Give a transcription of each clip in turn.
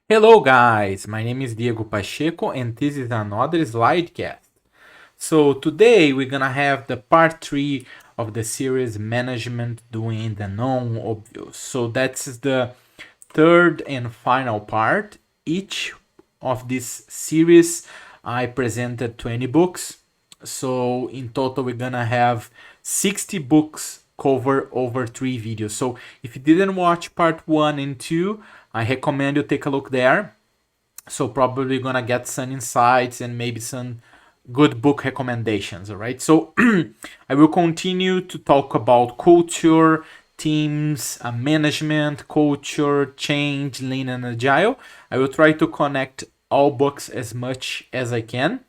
Hello guys, my name is Diego Pacheco and this is another slidecast. So today we're gonna have the part 3 of the series Management Doing the Non-Obvious. So that's the third and final part. Each of this series I presented 20 books. So in total we're gonna have 60 books cover over 3 videos. So if you didn't watch part 1 and 2, I recommend you take a look there. So probably gonna get some insights and maybe some good book recommendations. All right. So I will continue to talk about culture, teams, management, culture, change, lean and agile. I will try to connect all books as much as I can,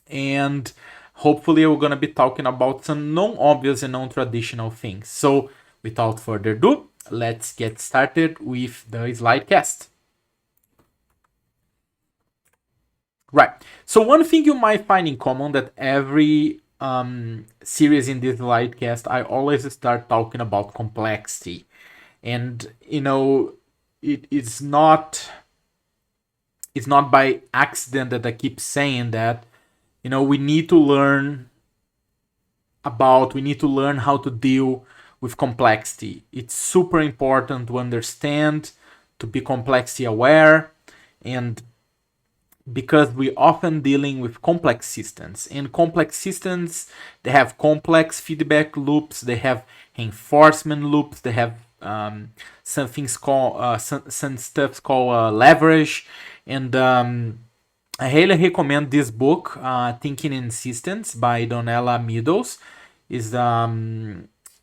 and hopefully we're gonna be talking about some non-obvious and non-traditional things. So without further ado, let's get started with the slide cast. Right. So one thing you might find in common that every series in this lightcast, I always start talking about complexity, and it's not by accident that I keep saying that. We need to learn how to deal with complexity. It's super important to understand, to be complexity aware, and because we often dealing with complex systems, and complex systems, they have complex feedback loops, they have reinforcement loops, they have some things called some stuff called leverage. And I highly recommend this book, Thinking in Systems by Donella Meadows. Is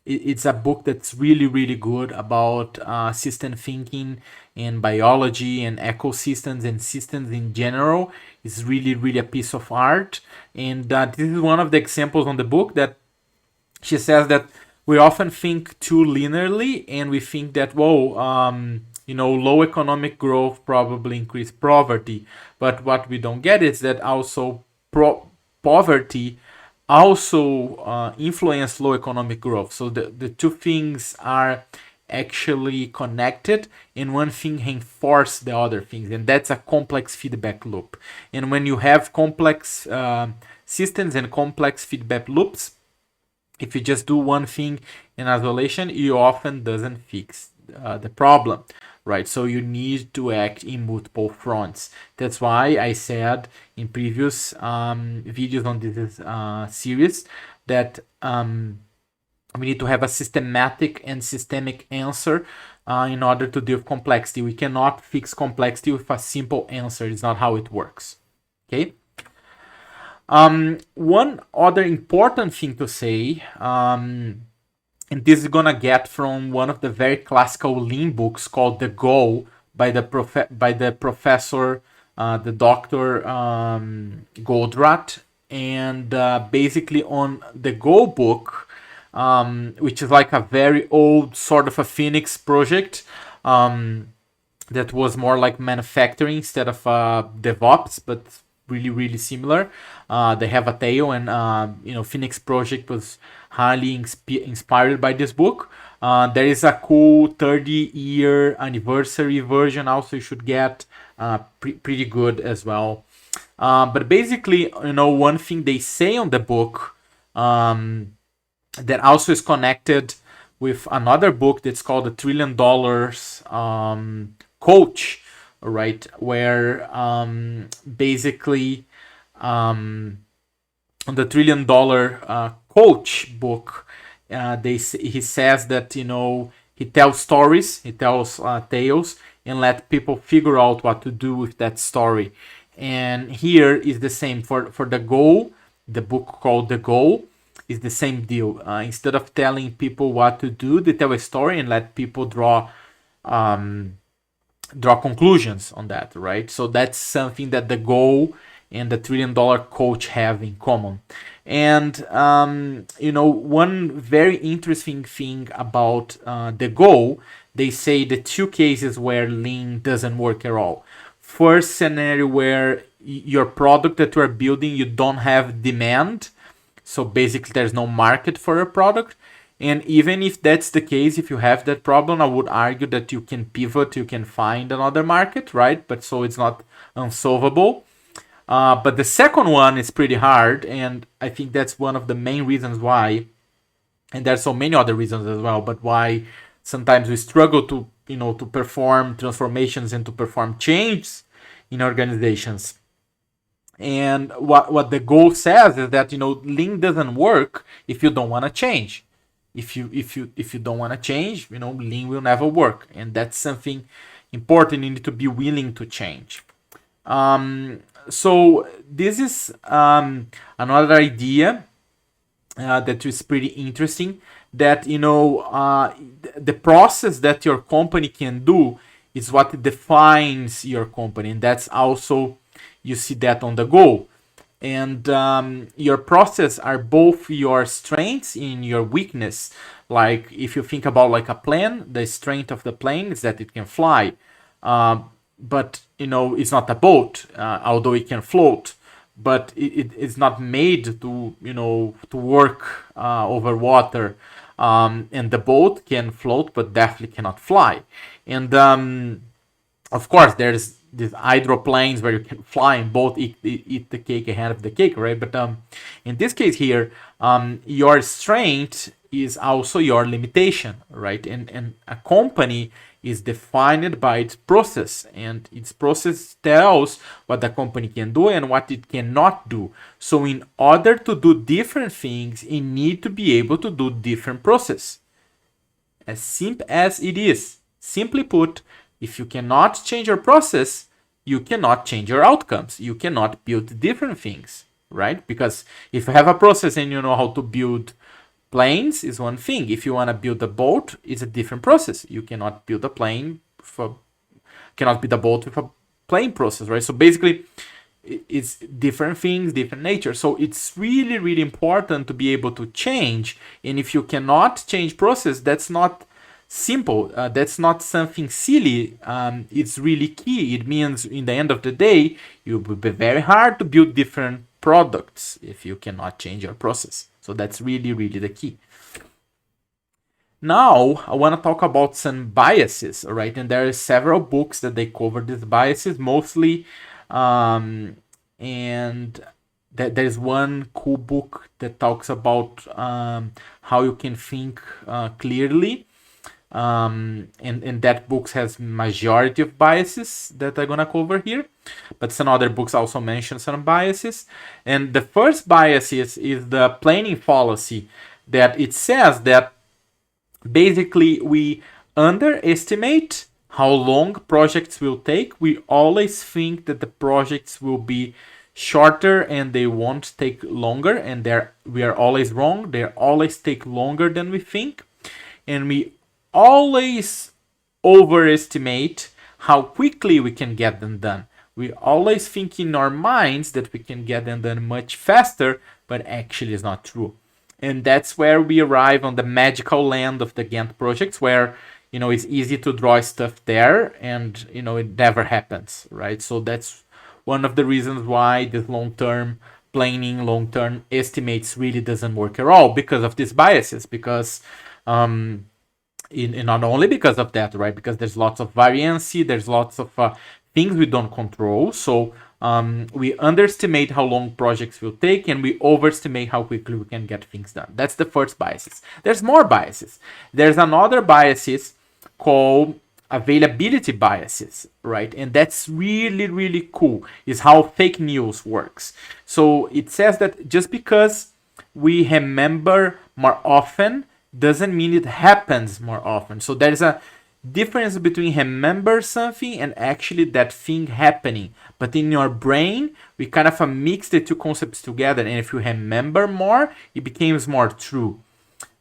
It's a book that's really really good about system thinking and biology and ecosystems and systems in general. It's really really a piece of art, and this is one of the examples on the book that she says that we often think too linearly, and we think that, whoa, low economic growth probably increase poverty, but what we don't get is that also poverty also influence low economic growth. So the two things are actually connected, and one thing reinforce the other things, and that's a complex feedback loop. And when you have complex systems and complex feedback loops, if you just do one thing in isolation, you often doesn't fix the problem, right? So you need to act in multiple fronts. That's why I said in previous videos on this series that we need to have a systematic and systemic answer in order to deal with complexity. We cannot fix complexity with a simple answer. It's not how it works. Okay. One other important thing to say, and this is gonna get from one of the very classical Lean books called The Goal by the professor, the Doctor Goldratt, and basically on the Goal book, which is like a very old sort of a Phoenix project. That was more like manufacturing instead of DevOps, but really really similar. They have a tail, and Phoenix Project was highly inspired by this book. There is a cool 30-year anniversary version also you should get, pretty good as well. But basically, one thing they say on the book, that also is connected with another book that's called The $1 Trillion Coach, right? Where basically on the $1 Trillion Coach book, he says that he tells stories, he tells tales, and let people figure out what to do with that story. And here is the same for the Goal. The book called The Goal is the same deal. Instead of telling people what to do, they tell a story and let people draw conclusions on that, right? So that's something that the Goal and the $1 Trillion Coach have in common. And one very interesting thing about the Goal, they say the two cases where Lean doesn't work at all. First scenario where your product that you are building, you don't have demand, so basically there's no market for your product. And even if that's the case, if you have that problem, I would argue that you can pivot, you can find another market, right? But so it's not unsolvable. But the second one is pretty hard, and I think that's one of the main reasons why, and there's so many other reasons as well, but why sometimes we struggle to, to perform transformations and to perform changes in organizations. And what the goal says is that, lean doesn't work if you don't want to change. If you don't want to change, lean will never work, and that's something important. You need to be willing to change. So this is another idea that is pretty interesting. That the process that your company can do is what defines your company, and that's also, you see that on the goal. And your process are both your strengths and your weakness. Like if you think about like a plane, the strength of the plane is that it can fly, but it's not a boat, although it can float. But it's not made to work over water. And the boat can float, but definitely cannot fly. And of course, there's these hydroplanes where you can fly and both eat the cake and have the cake, right? But in this case here, your strength is also your limitation, right? And a company is defined by its process, and its process tells what the company can do and what it cannot do. So in order to do different things, you need to be able to do different process. As simple as it is. Simply put, if you cannot change your process, you cannot change your outcomes. You cannot build different things, right? Because if you have a process and you know how to build planes, is one thing. If you want to build a boat, it's a different process. You cannot build a plane cannot build a boat with a plane process, right? So basically, it's different things, different nature. So it's really, really important to be able to change. And if you cannot change process, that's not simple. That's not something silly. It's really key. It means in the end of the day, it will be very hard to build different products if you cannot change your process. So that's really, really the key. Now, I want to talk about some biases, all right? And there are several books that they cover these biases mostly. And there's one cool book that talks about how you can think clearly. And that book has majority of biases that I'm gonna cover here, but some other books also mention some biases. And the first bias is the planning fallacy, that it says that basically we underestimate how long projects will take. We always think that the projects will be shorter and they won't take longer, and we are always wrong. They always take longer than we think, and we always overestimate how quickly we can get them done. We always think in our minds that we can get them done much faster, but actually it's not true. And that's where we arrive on the magical land of the Gantt projects, where it's easy to draw stuff there, and it never happens, right? So that's one of the reasons why this long-term planning, long-term estimates really doesn't work at all, because of these biases. Because not only because of that, right? Because there's lots of variance, there's lots of things we don't control. So we underestimate how long projects will take, and we overestimate how quickly we can get things done. That's the first biases. There's more biases. There's another biases called availability biases, right? And that's really, really cool, is how fake news works. So it says that just because we remember more often doesn't mean it happens more often. So there is a difference between remember something and actually that thing happening. But in your brain, we kind of mix the two concepts together, and if you remember more, it becomes more true.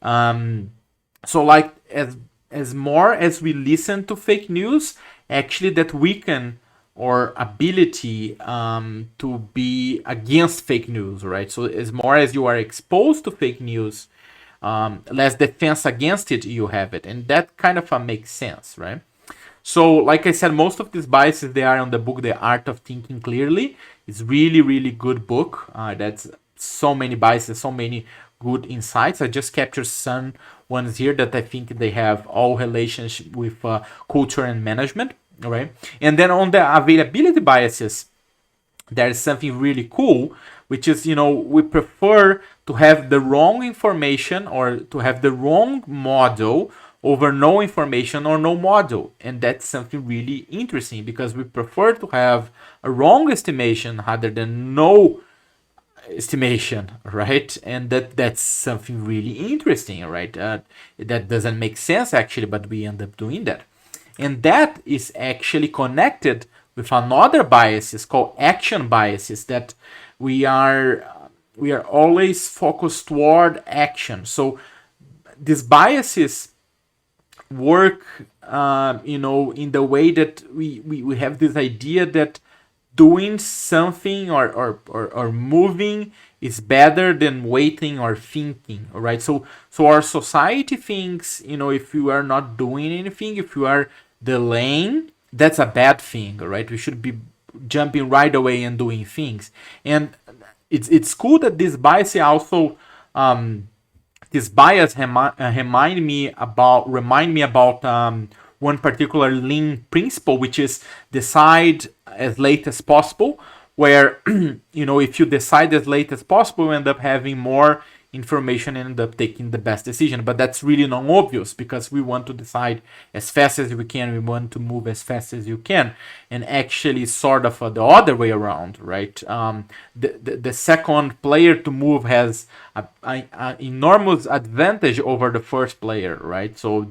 So like as more as we listen to fake news, actually that weaken our ability to be against fake news, right? So as more as you are exposed to fake news, less defense against it you have it, and that kind of makes sense, right? So like I said, most of these biases, they are on the book The Art of Thinking Clearly. It's really, really good book. That's so many biases, so many good insights. I just captured some ones here that I think they have all relationship with culture and management. All right, and then on the availability biases, there is something really cool, which is, we prefer to have the wrong information or to have the wrong model over no information or no model. And that's something really interesting because we prefer to have a wrong estimation rather than no estimation, right? And that's something really interesting, right? That doesn't make sense actually, but we end up doing that. And that is actually connected with another biases called action biases, that we are always focused toward action. So these biases work, in the way that we have this idea that doing something or moving is better than waiting or thinking. All right, so our society thinks, if you are not doing anything, if you are delaying, that's a bad thing. All right, we should be jumping right away and doing things. And it's cool that this bias also remind me about one particular lean principle, which is decide as late as possible, where if you decide as late as possible, you end up having more information and end up taking the best decision. But that's really not obvious because we want to decide as fast as we can, we want to move as fast as you can, and actually sort of the other way around, right? The second player to move has an enormous advantage over the first player, right? So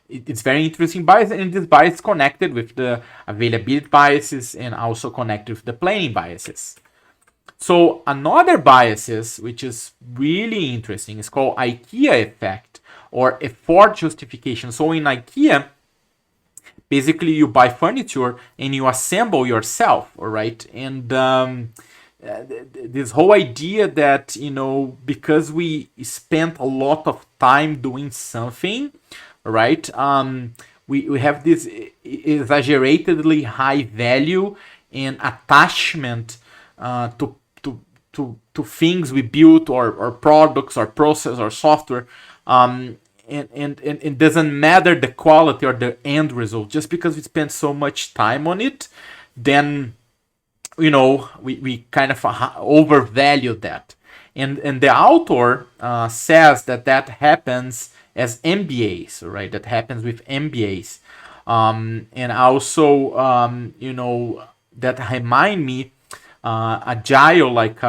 it's very interesting bias, and this bias is connected with the availability biases and also connected with the planning biases. So another biases, which is really interesting, is called IKEA effect or effort justification. So in IKEA, basically you buy furniture and you assemble yourself, all right? And this whole idea that, because we spent a lot of time doing something, right? We have this exaggeratedly high value and attachment to things we build or products or process or software, and it doesn't matter the quality or the end result. Just because we spend so much time on it, then we kind of overvalue that. And the author says that happens as MBAs, right? That happens with MBAs, and also that remind me Agile, like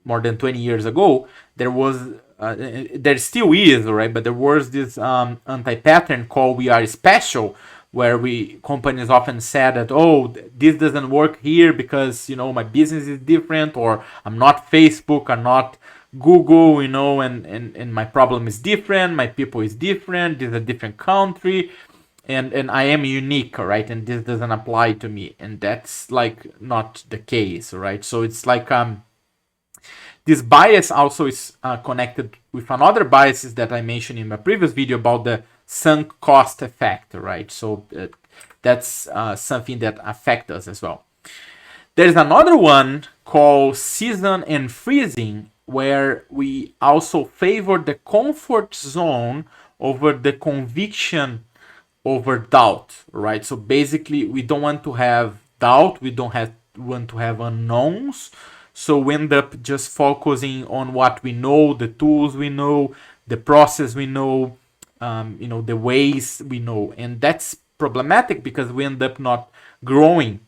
more than 20 years ago, there was there still is, right? But there was this anti-pattern called "We Are Special," where companies often said that, oh, this doesn't work here because my business is different, or I'm not Facebook, I'm not Google, and my problem is different, my people is different, this is a different country, and I am unique, right? And this doesn't apply to me, and that's like not the case, right? So it's like this bias also is connected with another biases that I mentioned in my previous video about the sunk cost effect, right? So that's something that affects us as well. There's another one called season and freezing, where we also favor the comfort zone over the conviction over doubt, right? So basically, we don't want to have doubt, we don't want to have unknowns. So we end up just focusing on what we know, the tools we know, the process we know, the ways we know. And that's problematic because we end up not growing.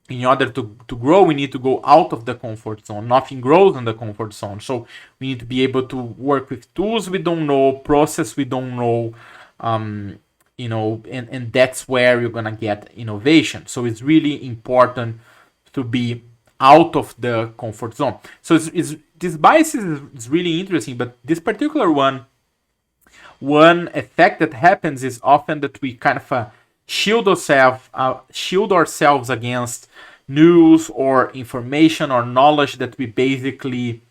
In order to grow, we need to go out of the comfort zone. Nothing grows in the comfort zone. So we need to be able to work with tools we don't know, process we don't know, and that's where you're going to get innovation. So it's really important to be out of the comfort zone. So this bias is really interesting, but this particular one effect that happens is often that we kind of shield ourselves against news or information or knowledge that we basically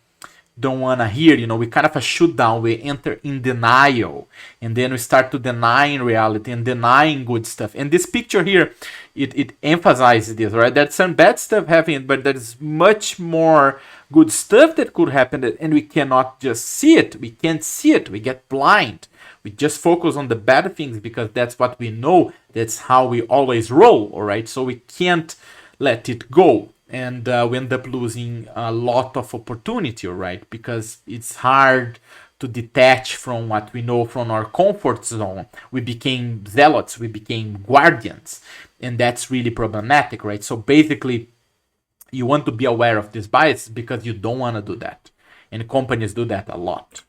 don't want to hear. We kind of a shoot down. We enter in denial, and then we start to denying reality and denying good stuff. And this picture here, it emphasizes this, right? There's some bad stuff happening, but there's much more good stuff that could happen, and we cannot just see it. We can't see it. We get blind. We just focus on the bad things because that's what we know. That's how we always roll, all right? So we can't let it go. And we end up losing a lot of opportunity, right? Because it's hard to detach from what we know from our comfort zone. We became zealots, we became guardians, and that's really problematic, right? So basically, you want to be aware of this bias because you don't want to do that. And companies do that a lot.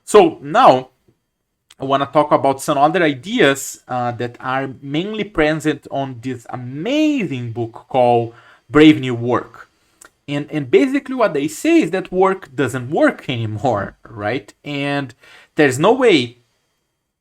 So now, I want to talk about some other ideas that are mainly present on this amazing book called Brave New Work. And basically what they say is that work doesn't work anymore, right? And there's no way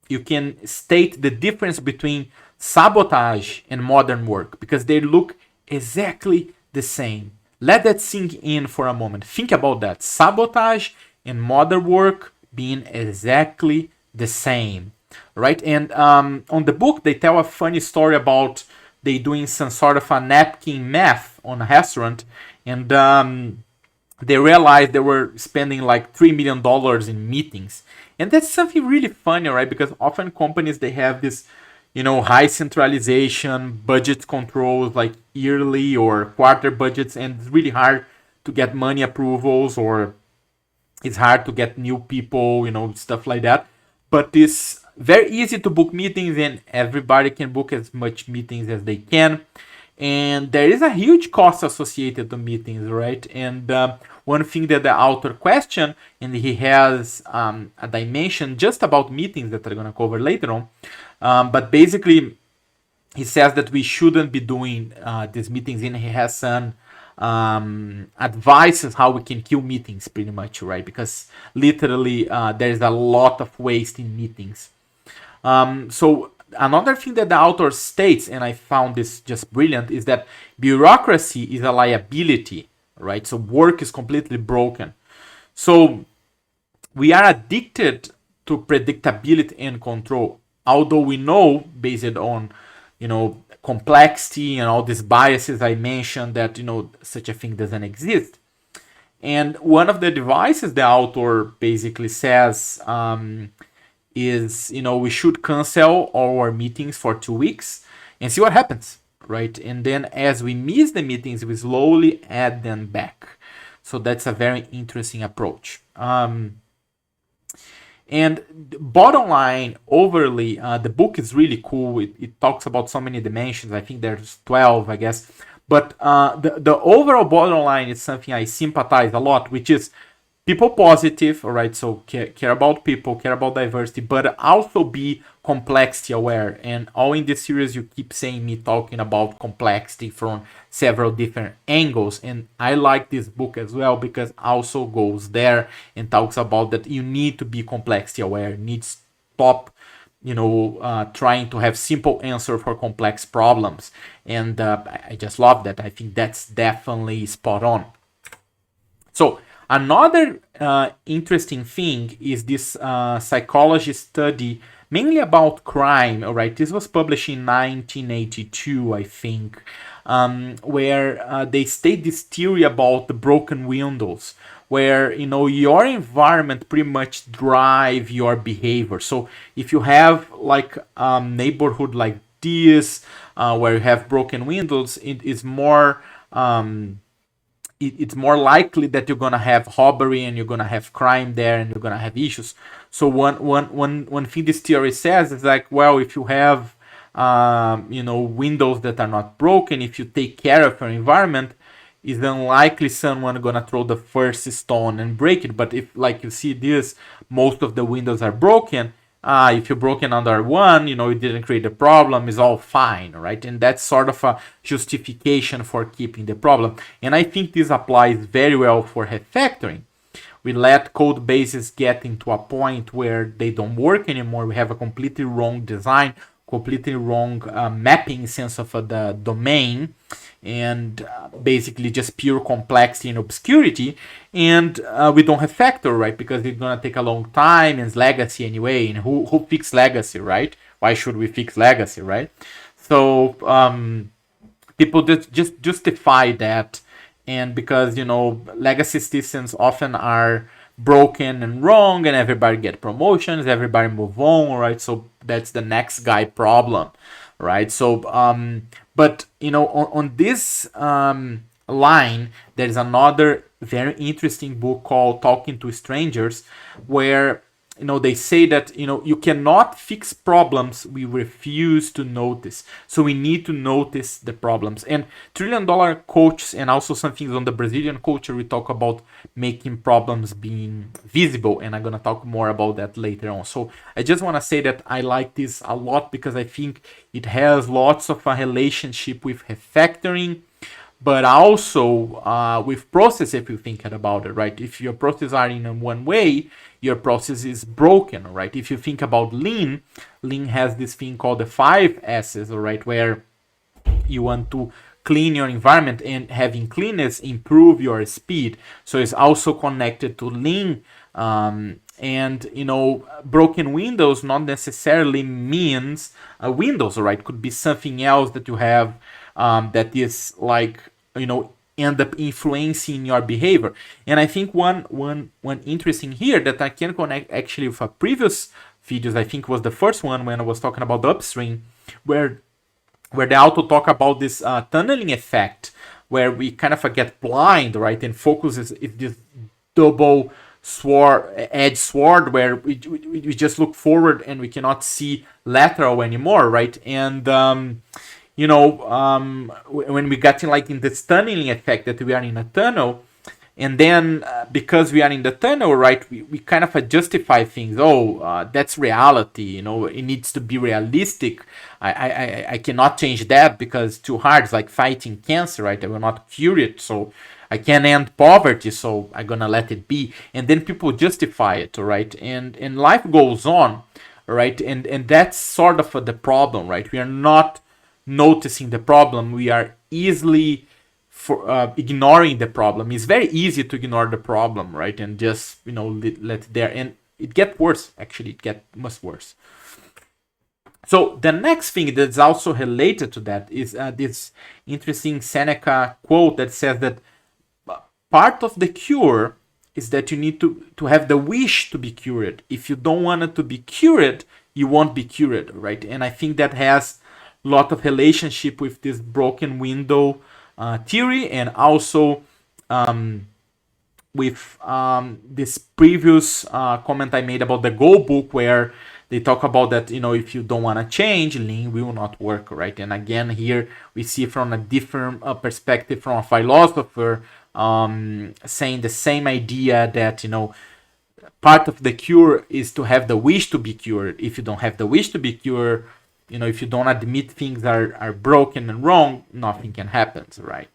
you can state the difference between sabotage and modern work because they look exactly the same. Let that sink in for a moment. Think about that. Sabotage and modern work being exactly the same, right? And on the book, they tell a funny story about they doing some sort of a napkin math on a restaurant, and they realized they were spending like $3 million in meetings. And that's something really funny, right? Because often companies, they have this, high centralization, budget controls, like yearly or quarter budgets, and it's really hard to get money approvals, or it's hard to get new people, stuff like that. But it's very easy to book meetings, and everybody can book as much meetings as they can. And there is a huge cost associated to meetings, right? And one thing that the author questioned, and he has a dimension just about meetings that I'm going to cover later on. But basically, he says that we shouldn't be doing these meetings, and he has some advices how we can kill meetings, pretty much, right? Because literally, there's a lot of waste in meetings. So another thing that the author states, and I found this just brilliant, is that bureaucracy is a liability, right? So work is completely broken. So we are addicted to predictability and control, although we know, based on, complexity and all these biases I mentioned, that, such a thing doesn't exist. And one of the devices the author basically says, is, we should cancel all our meetings for 2 weeks and see what happens, right? And then as we miss the meetings, we slowly add them back. So that's a very interesting approach. And bottom line, overly, the book is really cool. It talks about so many dimensions. I think there's 12, I guess. But the overall bottom line is something I sympathize a lot, which is people positive, all right? So care about people, care about diversity, but also be complexity aware. And all in this series, you keep saying me talking about complexity from several different angles. And I like this book as well because also goes there and talks about that you need to be complexity aware. You need to stop trying to have simple answer for complex problems. And I just love that. I think that's definitely spot on. So another interesting thing is this psychology study, mainly about crime. All right, this was published in 1982, I think, where they state this theory about the broken windows, where your environment pretty much drive your behavior. So if you have like a neighborhood like this, where you have broken windows, it is more it's more likely that you're gonna have robbery and you're gonna have crime there and you're gonna have issues. So one thing this theory says is like, well, if you have windows that are not broken, if you take care of your environment, it's unlikely someone gonna throw the first stone and break it. But if, like you see this, most of the windows are broken. If you're broken under one, it didn't create a problem, it's all fine, right? And that's sort of a justification for keeping the problem. And I think this applies very well for refactoring. We let code bases get into a point where they don't work anymore. We have a completely wrong design, completely wrong mapping sense of the domain. and basically just pure complexity and obscurity. And we don't have factor, right? Because it's gonna take a long time and it's legacy anyway. And who fix legacy, right? Why should we fix legacy, right? So people just justify that, and because legacy systems often are broken and wrong, and everybody get promotions, everybody move on, right? So that's the next guy problem, right? So but on this line, there's another very interesting book called Talking to Strangers, where they say that you cannot fix problems we refuse to notice. So we need to notice the problems. And Trillion Dollar Coach, and also some things on the Brazilian culture, we talk about making problems being visible, and I'm gonna talk more about that later on. So I just want to say that I like this a lot because I think it has lots of a relationship with refactoring, but also with process. If you think about it, right? If your process are in one way, your process is broken, right? If you think about lean has this thing called the 5 S's, right? Where you want to clean your environment, and having cleanness improve your speed. So it's also connected to lean. And broken windows not necessarily means windows, right? Could be something else that you have that is like end up influencing your behavior. And I think one interesting here that I can connect actually with a previous videos, I think was the first one when I was talking about the upstream, where they also talk about this tunneling effect, where we kind of get blind, right? And focus is this double edge sword, where we just look forward and we cannot see lateral anymore, right? And when we got in this tunneling effect, that we are in a tunnel, and then because we are in the tunnel, right, we kind of justify things. That's reality, it needs to be realistic. I cannot change that because it's too hard. It's like fighting cancer, right? I will not cure it, so I can't end poverty, so I'm gonna let it be. And then people justify it, right? And life goes on, right? And that's sort of the problem, right? We are not noticing the problem. We are easily ignoring the problem. It's very easy to ignore the problem, right? And just let it there, and it gets worse. Actually, it gets much worse. So the next thing that's also related to that is this interesting Seneca quote that says that part of the cure is that you need to have the wish to be cured. If you don't want it to be cured, you won't be cured, right? And I think that has lot of relationship with this broken window theory, and also with this previous comment I made about the Go book, where they talk about that if you don't want to change, lean will not work, right? And again, here we see from a different perspective, from a philosopher saying the same idea, that part of the cure is to have the wish to be cured. If you don't have the wish to be cured, if you don't admit things are broken and wrong, nothing can happen, right?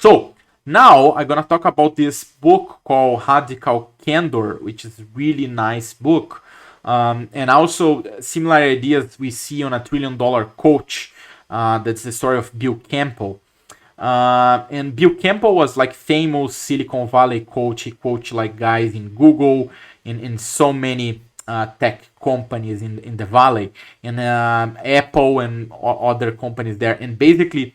So now I'm gonna talk about this book called Radical Candor, which is a really nice book, and also similar ideas we see on a $1 Trillion Coach. That's the story of Bill Campbell. And Bill Campbell was like famous Silicon Valley coach. He coached like guys in Google, in so many tech companies in the valley, and Apple and other companies there. And basically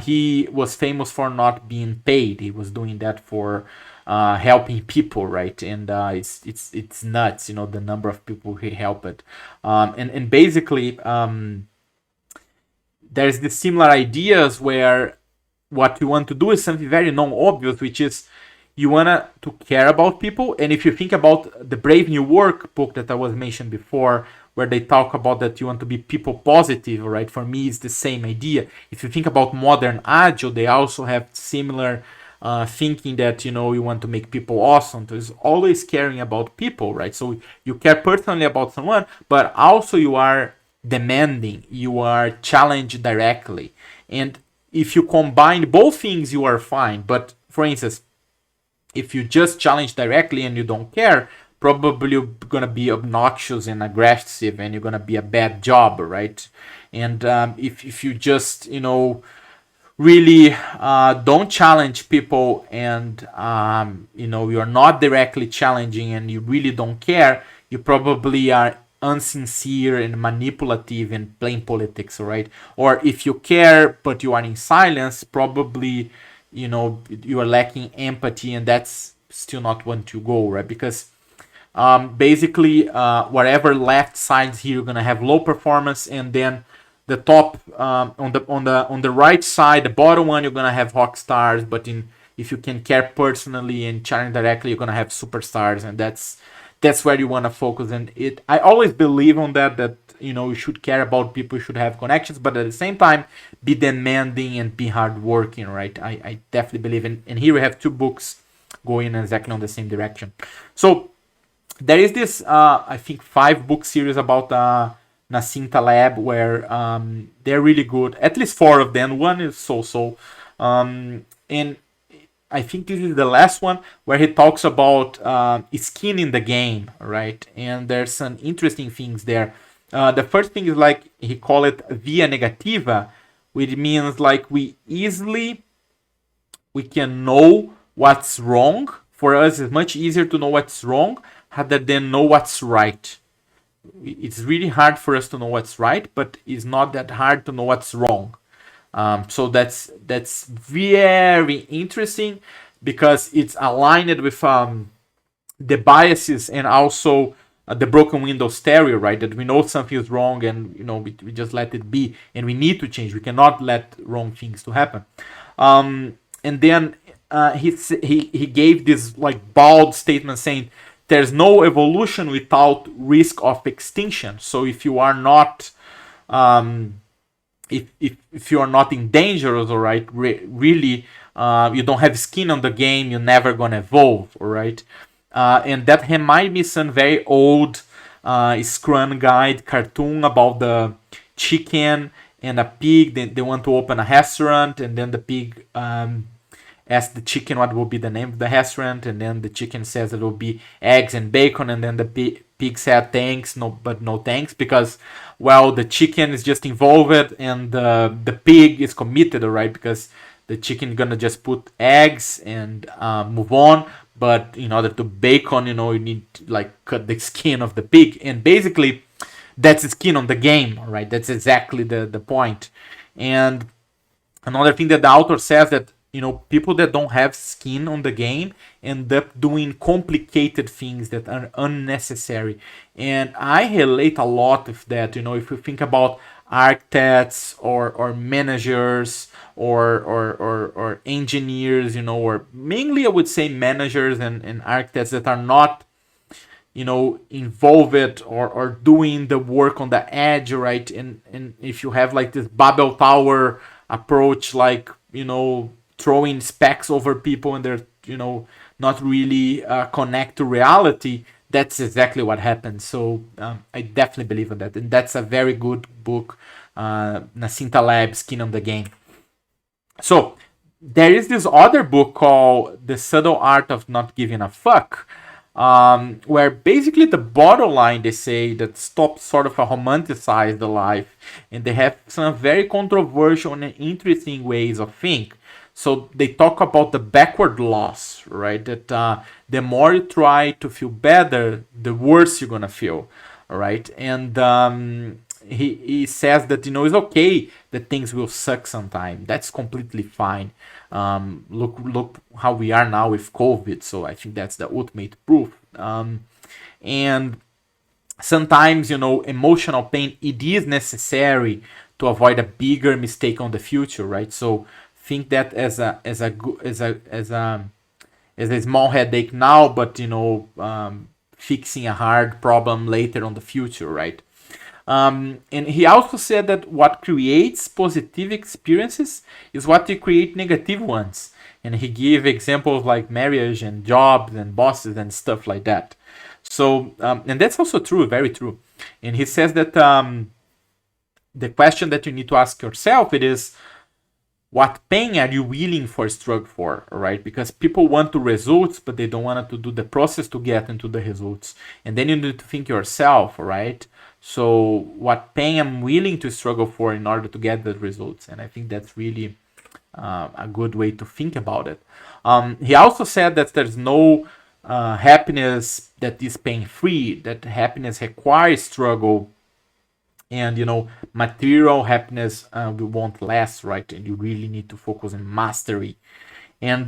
he was famous for not being paid. He was doing that for helping people, right? And it's nuts, the number of people he helped. And basically there's the similar ideas where what you want to do is something very non-obvious, which is you want to care about people. And if you think about the Brave New Work book that I was mentioned before, where they talk about that you want to be people positive, right? For me, it's the same idea. If you think about modern Agile, they also have similar thinking that, you want to make people awesome. So it's always caring about people, right? So you care personally about someone, but also you are demanding, you are challenged directly. And if you combine both things, you are fine. But for instance, if you just challenge directly and you don't care, probably you're gonna be obnoxious and aggressive, and you're gonna be a bad job, right? And if you just, really don't challenge people, and you're not directly challenging, and you really don't care, you probably are unsincere and manipulative and playing politics, right? Or if you care but you are in silence, probably you are lacking empathy, and that's still not one to go, right? Because basically whatever left sides here, you're gonna have low performance, and then the top on the right side, the bottom one, you're gonna have rock stars, but if you can care personally and challenge directly, you're gonna have superstars, and that's where you want to focus. And I always believe on that you should care about people, you should have connections, but at the same time be demanding and be hardworking, right? I definitely believe in. And here we have two books going exactly on the same direction. So there is this I think 5-book series about Nassim Taleb, where they're really good. At least 4 of them. One is so. And I think this is the last one where he talks about skin in the game, right? And there's some interesting things there. The first thing is, like, he call it via negativa, which means like we can know what's wrong. For us, it's much easier to know what's wrong rather than know what's right. It's really hard for us to know what's right, but it's not that hard to know what's wrong. So that's very interesting, because it's aligned with the biases, and also the broken windows theory, right? That we know something is wrong, and we just let it be, and we need to change. We cannot let wrong things to happen. And then he gave this like bold statement saying there's no evolution without risk of extinction. So if you are not if you are not in danger, all right, really you don't have skin on the game, you're never gonna evolve, all right. And that reminds me some very old Scrum Guide cartoon about the chicken and a pig. They want to open a restaurant, and then the pig asks the chicken what will be the name of the restaurant, and then the chicken says it will be eggs and bacon, and then the pig said thanks, no thanks, because, well, the chicken is just involved and the pig is committed, right? Because the chicken gonna just put eggs and move on, but in order to bacon, you need to like cut the skin of the pig, and basically that's the skin on the game, right? That's exactly the point. And another thing that the author says, that people that don't have skin on the game end up doing complicated things that are unnecessary. And I relate a lot with that. If you think about architects or managers or engineers, or mainly I would say managers and architects that are not involved or doing the work on the edge, right? And if you have like this Babel Tower approach, like throwing specs over people, and they're not really connect to reality, that's exactly what happens. So I definitely believe in that, and that's a very good book, Nassim Taleb, Skin on the Game. So there is this other book called The Subtle Art of Not Giving a Fuck, where basically the bottom line, they say that stop sort of romanticize the life, and they have some very controversial and interesting ways of think. So they talk about the backward loss, right? That the more you try to feel better, the worse you're gonna feel, right? And he says that it's okay that things will suck sometime. That's completely fine. Look how we are now with COVID. So I think that's the ultimate proof. And sometimes emotional pain, it is necessary to avoid a bigger mistake on the future, right? So think that as a small headache now, but fixing a hard problem later on the future, right? And he also said that what creates positive experiences is what you create negative ones. And he gave examples like marriage and jobs and bosses and stuff like that. So, and that's also true, very true. And he says that the question that you need to ask yourself, it is, what pain are you willing for struggle for, right? Because people want the results, but they don't want to do the process to get into the results. And then you need to think yourself, right? So what pain I'm willing to struggle for in order to get the results. And I think that's really a good way to think about it. He also said that there's no happiness that is pain free, that happiness requires struggle, and material happiness won't last, right? And you really need to focus on mastery. And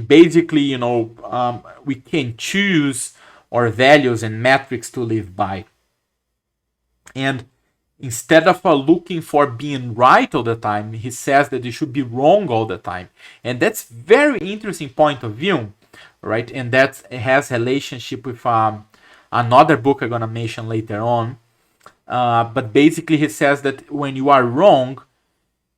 basically, we can choose our values and metrics to live by. And instead of looking for being right all the time, he says that you should be wrong all the time. And that's very interesting point of view, right? And that has relationship with another book I'm gonna mention later on. But basically, he says that when you are wrong,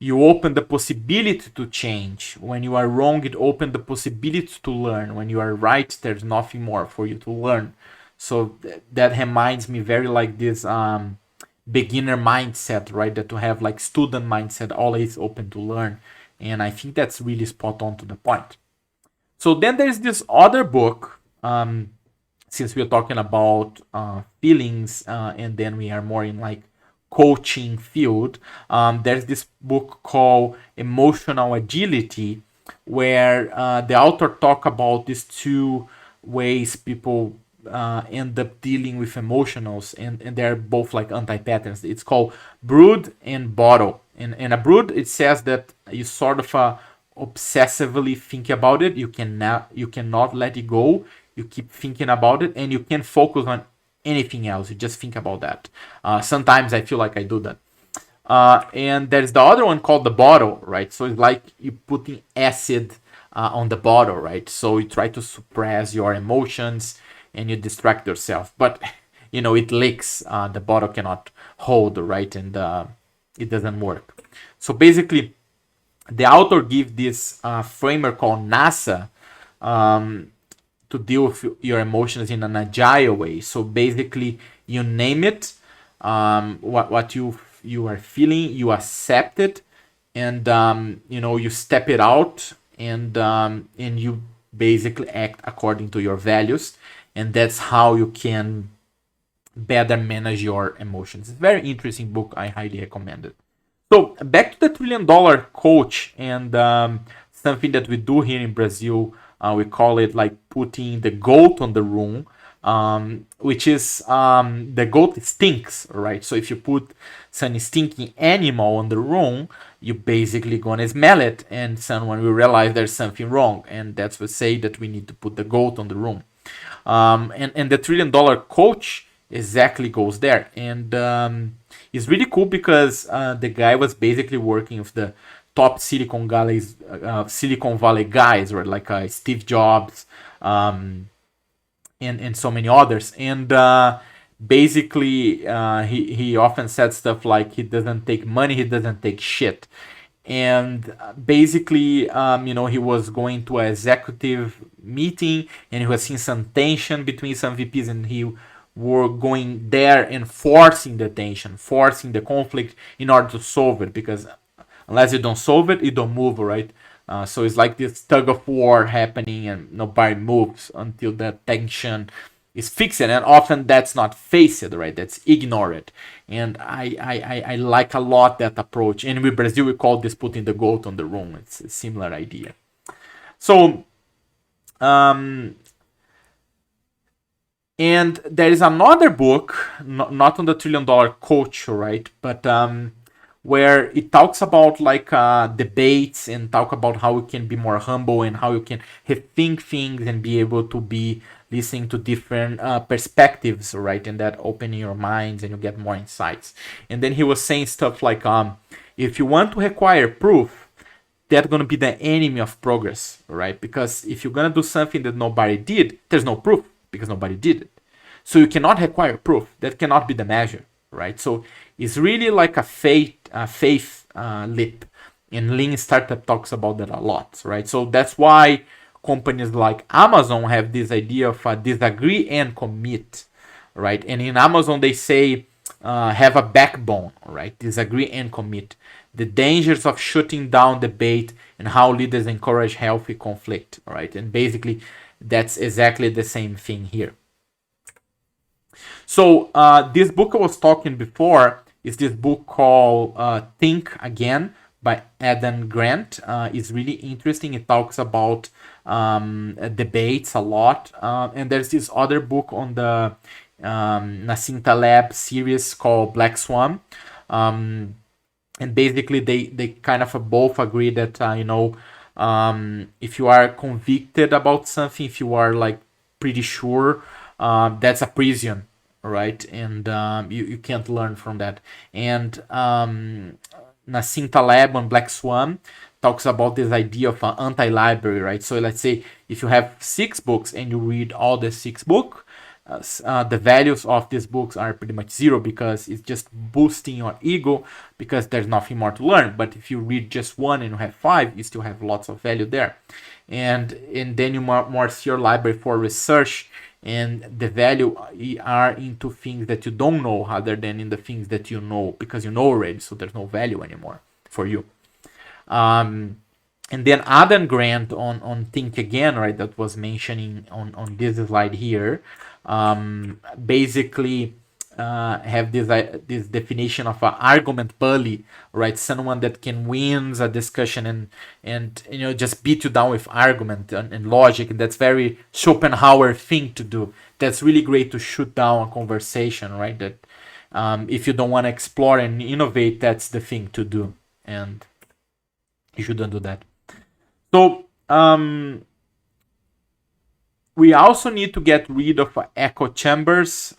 you open the possibility to change. When you are wrong, it opens the possibility to learn. When you are right, there's nothing more for you to learn. So that reminds me very like this beginner mindset, right? That to have like student mindset, always open to learn. And I think that's really spot on to the point. So then there's this other book, since we're talking about feelings, and then we are more in like coaching field. There's this book called Emotional Agility, where the author talk about these two ways people end up dealing with emotionals, and they're both like anti-patterns. It's called brood and bottle. And a brood, it says that you sort of obsessively think about it. You cannot let it go. You keep thinking about it, and you can focus on anything else. You just think about that. Sometimes I feel like I do that. And there's the other one called the bottle, right? So it's like you putting acid on the bottle, right? So you try to suppress your emotions and you distract yourself, but it leaks. The bottle cannot hold, right? And it doesn't work. So basically, the author gives this framework called NASA, to deal with your emotions in an agile way. So basically, you name it, what you are feeling, you accept it, and you step it out, and you basically act according to your values, and that's how you can better manage your emotions. It's a very interesting book. I highly recommend it. So back to the $1 trillion coach, and something that we do here in Brazil. We call it like putting the goat on the room, which is the goat stinks, right? So if you put some stinking animal on the room, you basically gonna smell it, and someone will realize there's something wrong, and that's what say that we need to put the goat on the room. And the $1 trillion coach exactly goes there, and it's really cool because the guy was basically working with the top Silicon Valley guys, right? Like Steve Jobs, and so many others. And basically, he often said stuff like he doesn't take money, he doesn't take shit. And basically, he was going to an executive meeting, and he was seeing some tension between some VPs, and he were going there and forcing the tension, forcing the conflict in order to solve it, because unless you don't solve it, you don't move, right? So it's like this tug of war happening, and nobody moves until that tension is fixed. And often that's not faced, right? That's ignored. And I like a lot that approach. And in Brazil, we call this putting the goat on the room. It's a similar idea. So, and there is another book, not on the $1 trillion coach, right? But where it talks about like debates, and talk about how you can be more humble, and how you can rethink things and be able to be listening to different perspectives, right? And that opening your minds, and you get more insights. And then he was saying stuff like, if you want to require proof, that's going to be the enemy of progress, right? Because if you're going to do something that nobody did, there's no proof, because nobody did it. So you cannot require proof. That cannot be the measure, right? So it's really like a faith leap. And Lean Startup talks about that a lot, right? So that's why companies like Amazon have this idea of disagree and commit, right? And in Amazon, they say have a backbone, right? Disagree and commit. The dangers of shutting down debate, and how leaders encourage healthy conflict, right? And basically, that's exactly the same thing here. So this book I was talking before is this book called Think Again by Adam Grant. It's really interesting. It talks about debates a lot. And there's this other book on the Nassim Taleb series called Black Swan. And basically they kind of both agree that if you are convicted about something, if you are like pretty sure, that's a prison, right? And you can't learn from that. And Nassim Taleb on Black Swan talks about this idea of an anti-library, right? So let's say if you have 6 books and you read all the 6 books, the values of these books are pretty much zero because it's just boosting your ego because there's nothing more to learn. But if you read just one and you have 5, you still have lots of value there. And then you more see your library for research, and the value are into things that you don't know rather than in the things that you know, because you know already, so there's no value anymore for you. And then Adam Grant on Think Again, right, that was mentioning on this slide here, basically have this definition of an argument bully, right? Someone that can win a discussion and just beat you down with argument and logic, and that's very Schopenhauer thing to do. That's really great to shoot down a conversation, right? That if you don't want to explore and innovate, that's the thing to do, and you shouldn't do that. So we also need to get rid of echo chambers.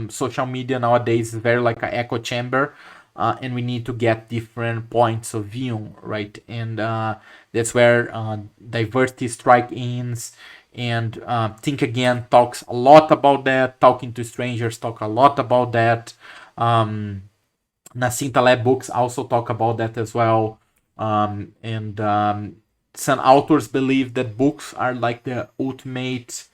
Social media nowadays is very like an echo chamber, and we need to get different points of view, right? And that's where diversity strike ins. And Think Again talks a lot about that. Talking to Strangers talk a lot about that. Nassim Taleb books also talk about that as well. And some authors believe that books are like the ultimate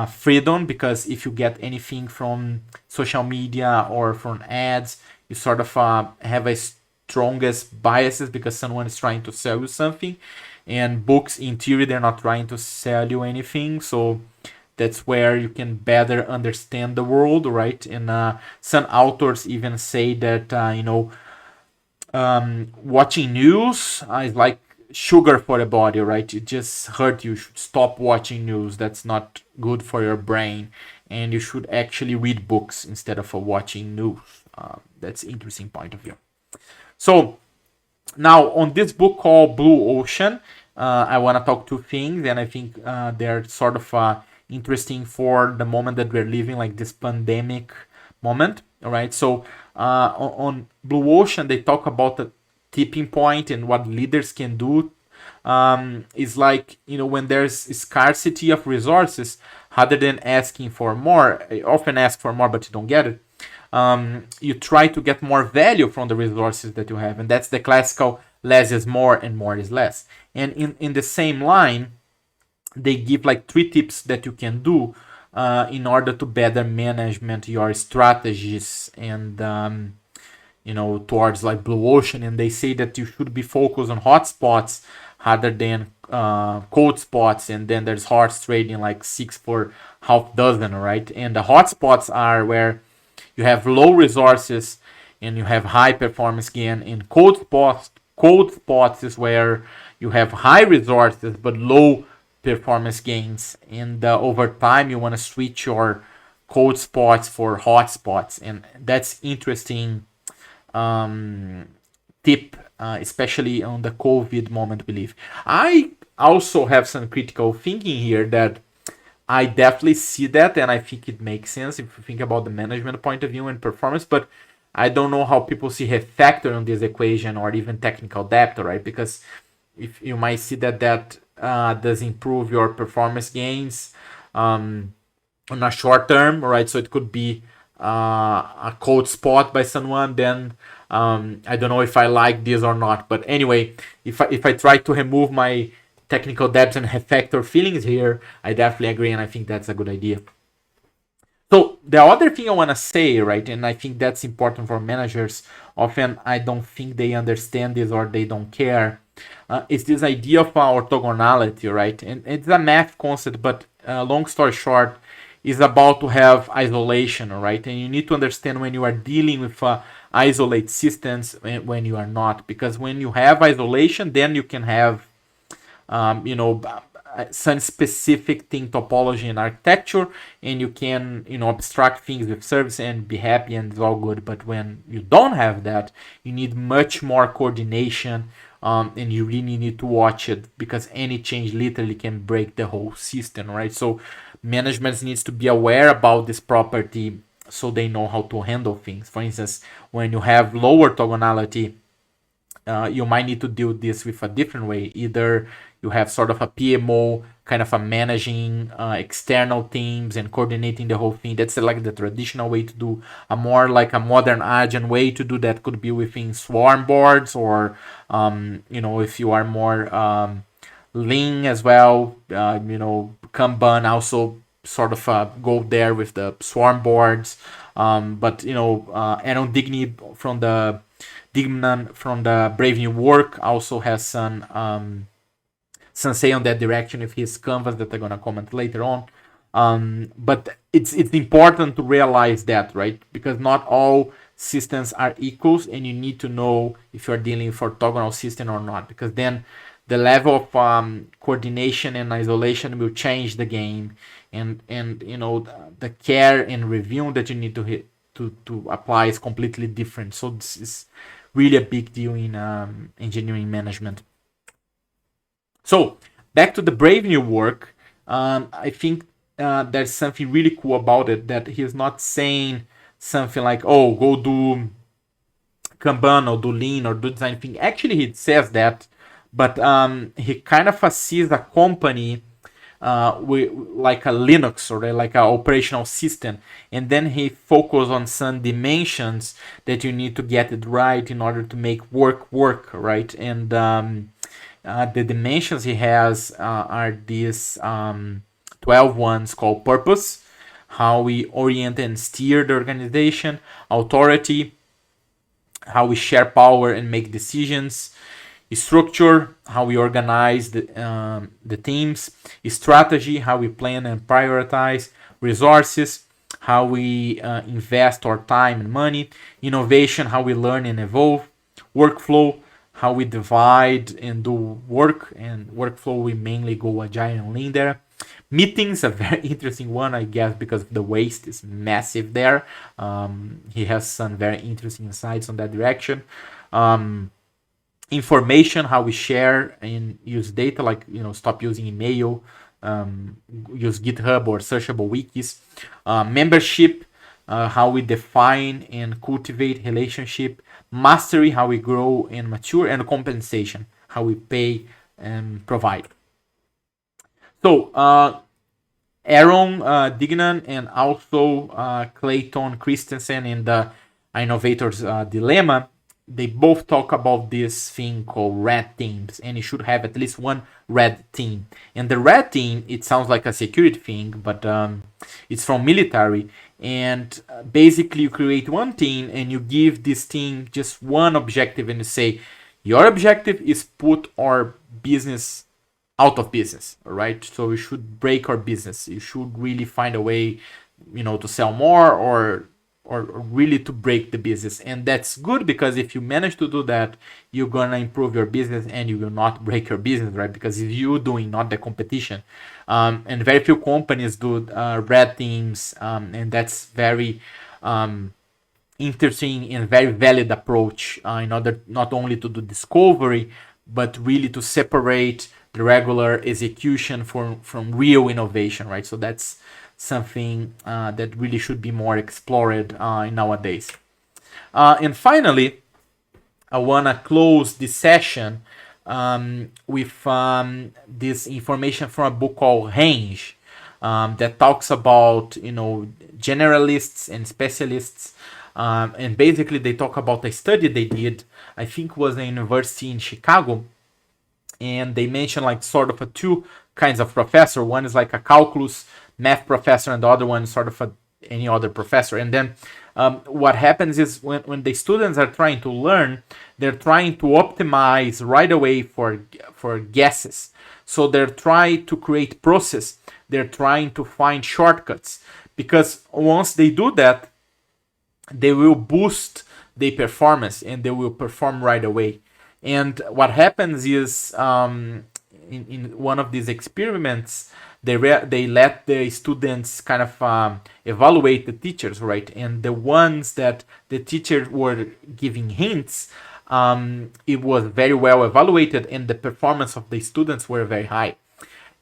freedom, because if you get anything from social media or from ads, you sort of have a strongest biases because someone is trying to sell you something, and books in theory they're not trying to sell you anything. So that's where you can better understand the world, right? And some authors even say that watching news is like sugar for the body, right? It just hurt you. You should stop watching news. That's not good for your brain, and you should actually read books instead of watching news. That's interesting point of view. So now on this book called Blue Ocean, I want to talk 2 things, and I think they're sort of interesting for the moment that we're living, like this pandemic moment. All right. So on Blue Ocean, they talk about the tipping point and what leaders can do. Is like, when there's scarcity of resources, rather than asking for more, I often ask for more, but you don't get it. You try to get more value from the resources that you have, and that's the classical less is more and more is less. And in the same line, they give like 3 tips that you can do in order to better management your strategies and towards like Blue Ocean. And they say that you should be focused on hotspots rather than cold spots, and then there's horse trading like 6 for half dozen, right? And the hotspots are where you have low resources and you have high performance gain. In cold spots is where you have high resources but low performance gains, and over time you want to switch your cold spots for hot spots. And that's interesting tip, especially on the COVID moment we live. I also have some critical thinking here that I definitely see that, and I think it makes sense if you think about the management point of view and performance, but I don't know how people see a factor on this equation or even technical depth, right? Because if you might see that does improve your performance gains on a short term, right? So it could be a cold spot by someone, then I don't know if I like this or not. But anyway, if I try to remove my technical depth and factor feelings here, I definitely agree, and I think that's a good idea. So the other thing I want to say, right, and I think that's important for managers, often I don't think they understand this or they don't care, is this idea of orthogonality, right? And it's a math concept, but long story short, is about to have isolation, right? And you need to understand when you are dealing with isolate systems and when you are not, because when you have isolation, then you can have some specific thing topology and architecture, and you can abstract things with service and be happy and it's all good. But when you don't have that, you need much more coordination, and you really need to watch it, because any change literally can break the whole system, right? So management needs to be aware about this property so they know how to handle things. For instance, when you have lower orthogonality, you might need to do this with a different way. Either you have sort of a PMO, kind of a managing external teams and coordinating the whole thing. That's like the traditional way to do. A more like a modern agile way to do that could be within swarm boards, or if you are more lean as well, Kanban also sort of go there with the swarm boards. But Aaron Dignan from the Brave New Work also has some say on that direction with his canvas that I'm gonna comment later on. But it's important to realize that, right? Because not all systems are equals, and you need to know if you're dealing with orthogonal system or not, because then the level of coordination and isolation will change the game, and the care and review that you need to apply is completely different. So this is really a big deal in engineering management. So back to the Brave New Work, I think there's something really cool about it, that he's not saying something like, "Oh, go do Kanban or do Lean or do design thing." Actually, he says that, but he kind of sees a company with like a Linux or like an operational system, and then he focus on some dimensions that you need to get it right in order to make work, right? And the dimensions he has are these 12 ones called purpose, how we orient and steer the organization; authority, how we share power and make decisions; structure, how we organize the teams; strategy, how we plan and prioritize; resources, how we invest our time and money; innovation, how we learn and evolve; workflow, how we divide and do work, and workflow we mainly go agile and lean there; meetings, a very interesting one, I guess, because the waste is massive there. He has some very interesting insights on that direction. Information, how we share and use data, like stop using email, use GitHub or searchable wikis; membership, how we define and cultivate relationship; mastery, how we grow and mature; and compensation, how we pay and provide. So Aaron Dignan and also Clayton Christensen in the Innovator's Dilemma, they both talk about this thing called red teams, and you should have at least one red team. And the red team, it sounds like a security thing, but it's from military. And basically you create one team and you give this team just one objective, and you say, your objective is put our business out of business, all right? So you should break our business. You should really find a way, to sell more, or really to break the business. And that's good, because if you manage to do that, you're gonna improve your business and you will not break your business, right? Because it's you doing, not the competition. And very few companies do red teams, and that's very interesting and very valid approach in order not only to do discovery, but really to separate the regular execution from real innovation, right? So that's something that really should be more explored nowadays. And finally, I want to close this session with this information from a book called Range, that talks about generalists and specialists, and basically they talk about a study they did, I think was a university in Chicago, and they mention like sort of two kinds of professor. One is like a calculus math professor, and the other one is sort of any other professor. And then what happens is when the students are trying to learn, they're trying to optimize right away for guesses. So they're trying to create process they're trying to find shortcuts, because once they do that, they will boost their performance and they will perform right away. And what happens is, in one of these experiments, they let the students kind of evaluate the teachers, right? And the ones that the teachers were giving hints, it was very well evaluated, and the performance of the students were very high.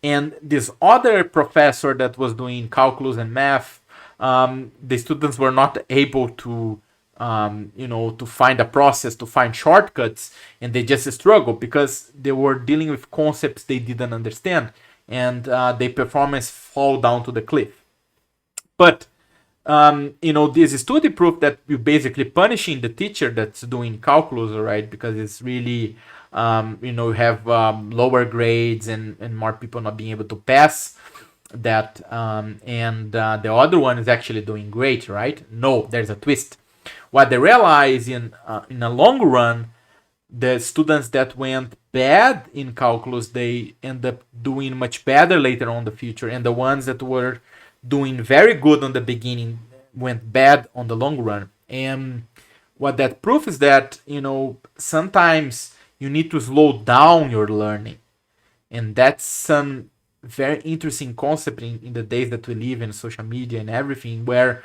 And this other professor that was doing calculus and math, the students were not able to to find a process, to find shortcuts, and they just struggled because they were dealing with concepts they didn't understand, and their performance fall down to the cliff. But this study proved that you're basically punishing the teacher that's doing calculus, right? Because it's really you have lower grades and more people not being able to pass that, and the other one is actually doing great, right? No, there's a twist. What they realize in a long run, the students that went bad in calculus, they end up doing much better later on in the future, and the ones that were doing very good on the beginning went bad on the long run. And what that proves is that sometimes you need to slow down your learning, and that's some very interesting concept in the days that we live in, social media and everything, where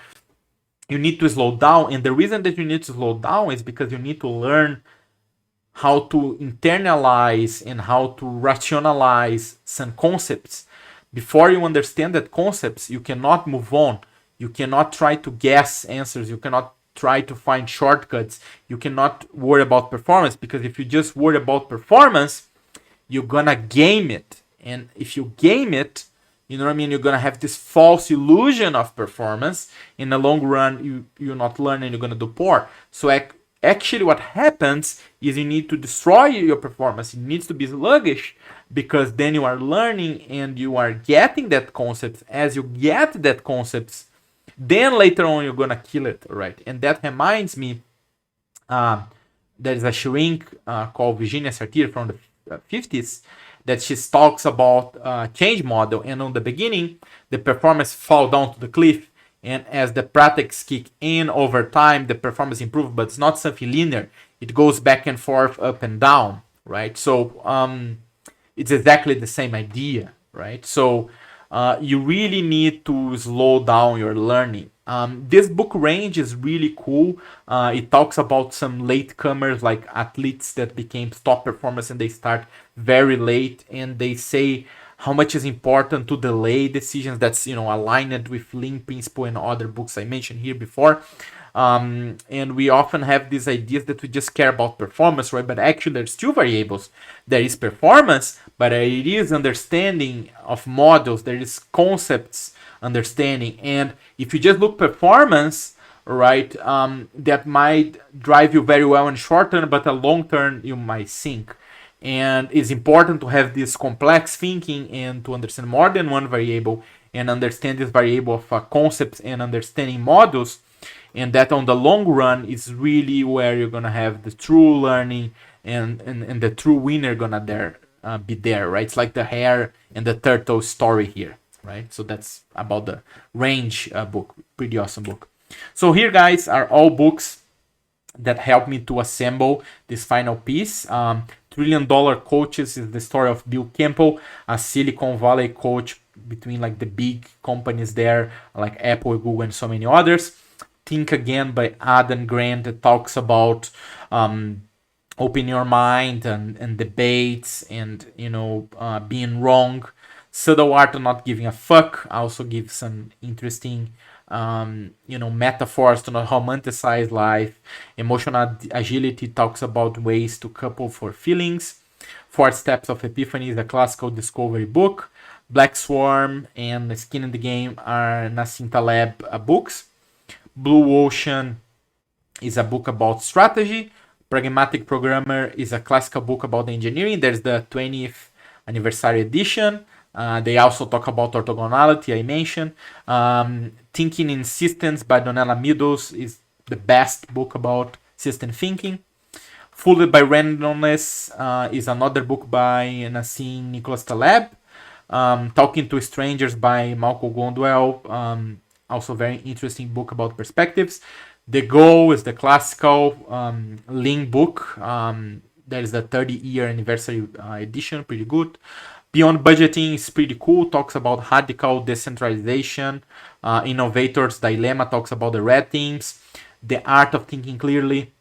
you need to slow down. And the reason that you need to slow down is because you need to learn how to internalize and how to rationalize some concepts. Before you understand that concepts, you cannot move on. You cannot try to guess answers. You cannot try to find shortcuts. You cannot worry about performance, because if you just worry about performance, you're gonna game it. And if you game it, you're gonna have this false illusion of performance. In the long run, you're not learning, you're gonna do poor. So actually what happens is you need to destroy your performance. It needs to be sluggish, because then you are learning and you are getting that concept. As you get that concepts, then later on you're gonna kill it, right? And that reminds me, there is a shrink called Virginia Satir from the 50s, that she talks about change model, and on the beginning the performance fall down to the cliff, and as the practice kick in over time, the performance improves, but it's not something linear. It goes back and forth, up and down, right? So it's exactly the same idea, right? So you really need to slow down your learning. This book range is really cool. It talks about some latecomers, like athletes that became top performers and they start very late, and they say how much is important to delay decisions. That's aligned with Lean Principle and other books I mentioned here before. And we often have these ideas that we just care about performance, right? But actually there's two variables. There is performance, but it is understanding of models. There is concepts understanding. And if you just look performance, right, that might drive you very well in short term, but a long term you might sink. And it's important to have this complex thinking and to understand more than one variable and understand this variable of concepts and understanding models. And that on the long run is really where you're gonna have the true learning, and the true winner gonna be there, right? It's like the hare and the turtle story here, right? So that's about the range book. Pretty awesome book. So here, guys, are all books that helped me to assemble this final piece. $1 Trillion Coaches is the story of Bill Campbell, a Silicon Valley coach between like the big companies there, like Apple, Google, and so many others. Think Again by Adam Grant, that talks about open your mind and debates and being wrong. Subtle Art of Not Giving a Fuck also gives some interesting metaphors to not romanticize life. Emotional Agility talks about ways to couple for feelings. 4 Steps of Epiphany is a classical discovery book. Black Swarm and Skin in the Game are Nassim Taleb books. Blue Ocean is a book about strategy. Pragmatic Programmer is a classical book about engineering. There's the 20th anniversary edition. They also talk about orthogonality, I mentioned. Thinking in Systems by Donella Meadows is the best book about system thinking. Fooled by Randomness is another book by Nassim Nicholas Taleb. Talking to Strangers by Malcolm Gladwell, also very interesting book about perspectives. The Goal is the classical Lean book. That is the 30-year anniversary edition, pretty good. Beyond Budgeting is pretty cool, talks about radical decentralization. Innovator's Dilemma talks about the red teams. The Art of Thinking Clearly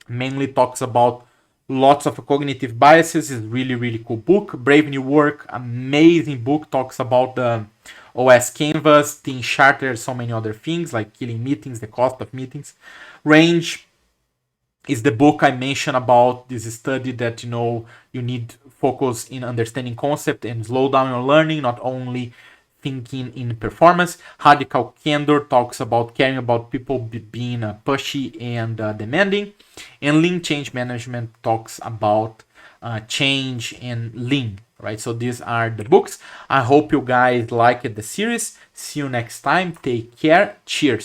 mainly talks about lots of cognitive biases. Is really, really cool book. Brave New Work, amazing book, talks about the OS Canvas, Team Charter, so many other things like killing meetings, the cost of meetings. Range is the book I mentioned about this study that you need focus in understanding concept and slow down your learning, not only thinking in performance. Radical Candor talks about caring about people being pushy and demanding. And Lean Change Management talks about change and lean, right? So these are the books. I hope you guys liked the series. See you next time. Take care. Cheers.